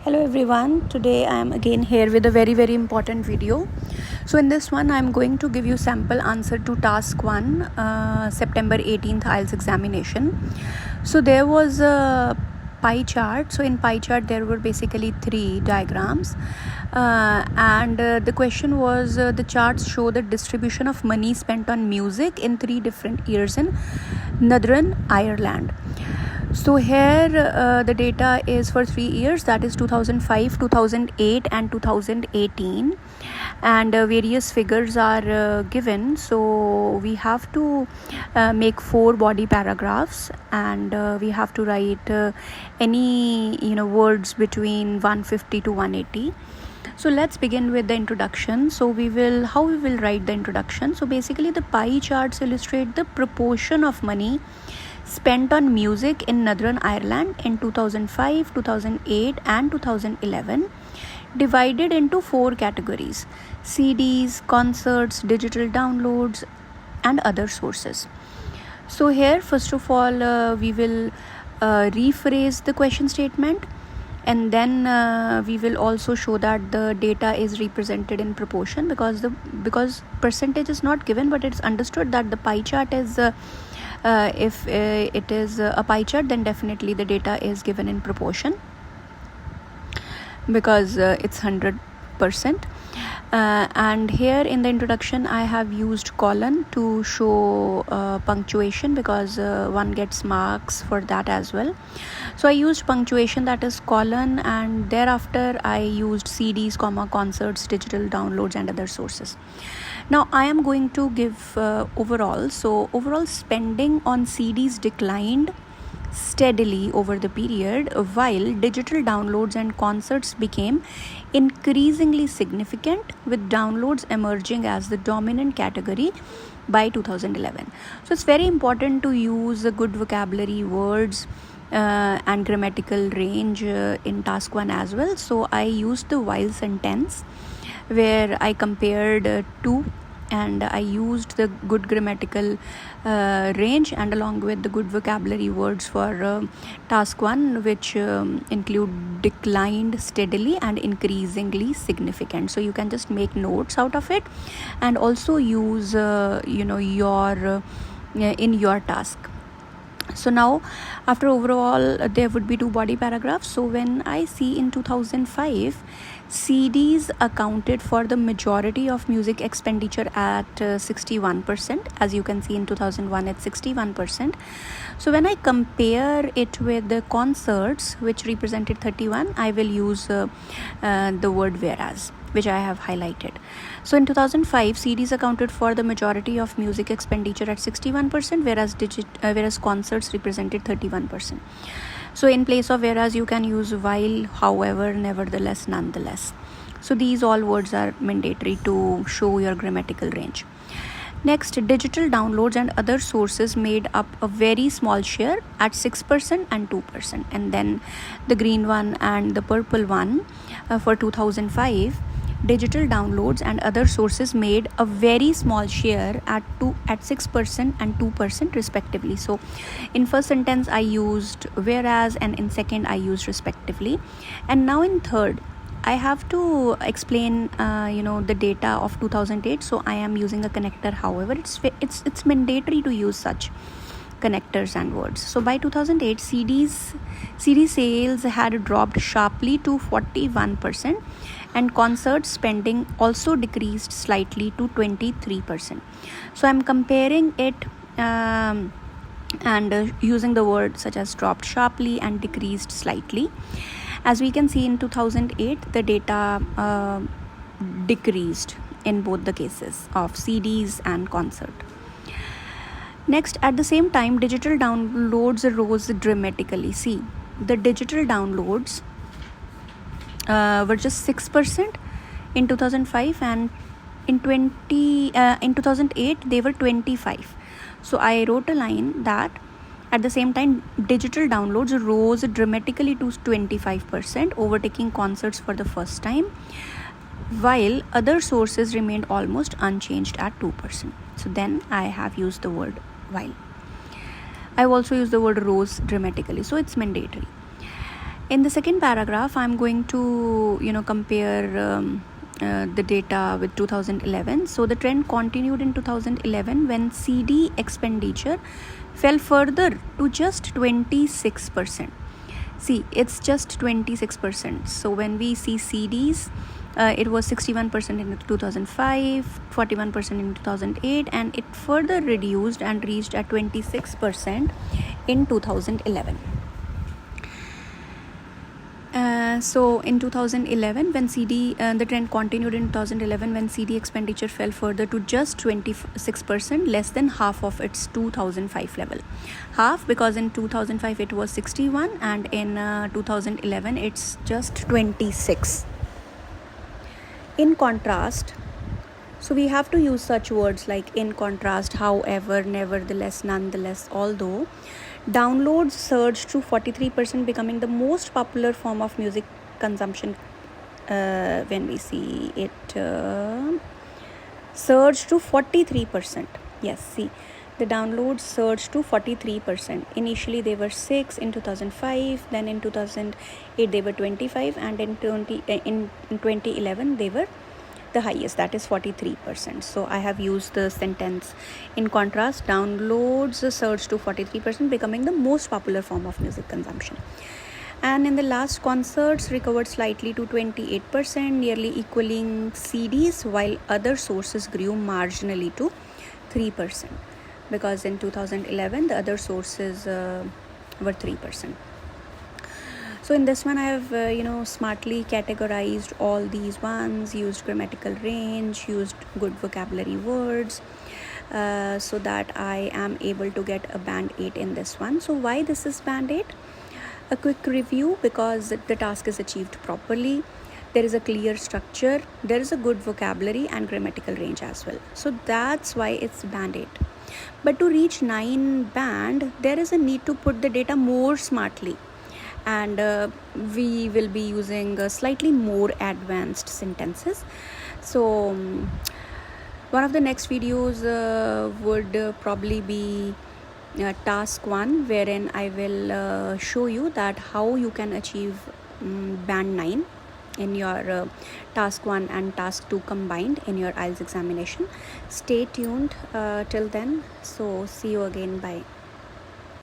Hello everyone, today I am again here with a very important video. So in this one I am going to give you sample answer to task 1 September 18th IELTS examination. So there was a pie chart. So in pie chart there were basically 3 diagrams and the question was the charts show the distribution of money spent on music in 3 different years in Northern Ireland. So here the data is for 3 years, that is 2005, 2008 and 2018, and various figures are given. So we have to make 4 body paragraphs, and we have to write any words between 150 to 180. So let's begin with the introduction. So how we will write the introduction. So basically the pie charts illustrate the proportion of money spent on music in Northern Ireland in 2005, 2008 and 2011, divided into 4 categories: CDs, concerts, digital downloads and other sources. So here first of all we will rephrase the question statement, and then we will also show that the data is represented in proportion, because percentage is not given, but it's understood that the pie chart is if it is a pie chart, then definitely the data is given in proportion, because it's 100%. And here in the introduction I have used colon to show punctuation, because one gets marks for that as well. So I used punctuation, that is colon, and thereafter I used CDs, concerts, digital downloads and other sources. Now I am going to give overall. So overall spending on CDs declined steadily over the period, while digital downloads and concerts became increasingly significant, with downloads emerging as the dominant category by 2011. So it's very important to use good vocabulary words and grammatical range in task 1 as well. So I used the while sentence, where I compared two, and I used the good grammatical range and along with the good vocabulary words for task 1, which include declined steadily and increasingly significant. So you can just make notes out of it and also use your in your task. So now after overall there would be 2 body paragraphs. So when I see in 2005, CDs accounted for the majority of music expenditure at 61%. As you can see in 2001 it's 61%. So when I compare it with the concerts, which represented 31, I will use the word whereas, which I have highlighted. So in 2005, CDs accounted for the majority of music expenditure at 61%, whereas concerts represented 31%. So in place of whereas you can use while, however, nevertheless, nonetheless. So these all words are mandatory to show your grammatical range. Next, digital downloads and other sources made up a very small share at 6% and 2%. And then the green one and the purple one for 2005, digital downloads and other sources made a very small share at 6% and 2% respectively. So in first sentence I used whereas, and in second I used respectively. And now in third I have to explain the data of 2008. So I am using a connector. However, it's mandatory to use such connectors and words. So by 2008, CD sales had dropped sharply to 41%, and concert spending also decreased slightly to 23%. So I'm comparing it and using the words such as dropped sharply and decreased slightly. As we can see in 2008, the data decreased in both the cases of CDs and concert. Next, at the same time, digital downloads rose dramatically. See, the digital downloads were just 6% in 2005, and in 2008 they were 25%. So I wrote a line that at the same time digital downloads rose dramatically to 25%, overtaking concerts for the first time, while other sources remained almost unchanged at 2%. So then I have used the word while. I also use the word rose dramatically, so it's mandatory. In the second paragraph, I'm going to compare the data with 2011. So the trend continued in 2011 when CD expenditure fell further to just 26%. See, it's just 26%. So when we see CDs, it was 61% in 2005, 41% in 2008, and it further reduced and reached at 26% in 2011. So in 2011, when the trend continued in 2011 when CD expenditure fell further to just 26%, less than half of its 2005 level. Half, because in 2005 it was 61 and in 2011 it's just 26. In contrast, so we have to use such words like in contrast, however, nevertheless, nonetheless, although. Downloads surged to 43%, becoming the most popular form of music consumption. When we see it surged to 43%. Yes, see, the downloads surged to 43%. Initially they were 6 in 2005, then in 2008 they were 25, and in 2011 they were the highest, that is 43%. So I have used the sentence in contrast, downloads surged to 43%, becoming the most popular form of music consumption. And in the last, concerts recovered slightly to 28%, nearly equaling CDs, while other sources grew marginally to 3%, because in 2011 the other sources were 3%. So in this one I have smartly categorized all these ones, used grammatical range, used good vocabulary words, so that I am able to get a band 8 in this one. So why this is band 8? A quick review: because the task is achieved properly, there is a clear structure, there is a good vocabulary and grammatical range as well. So that's why it's band 8. But to reach 9 band, there is a need to put the data more smartly, and we will be using slightly more advanced sentences. So one of the next videos would probably be task 1, wherein I will show you that how you can achieve band 9 in your task 1 and task 2 combined in your IELTS examination. Stay tuned till then. So see you again. Bye.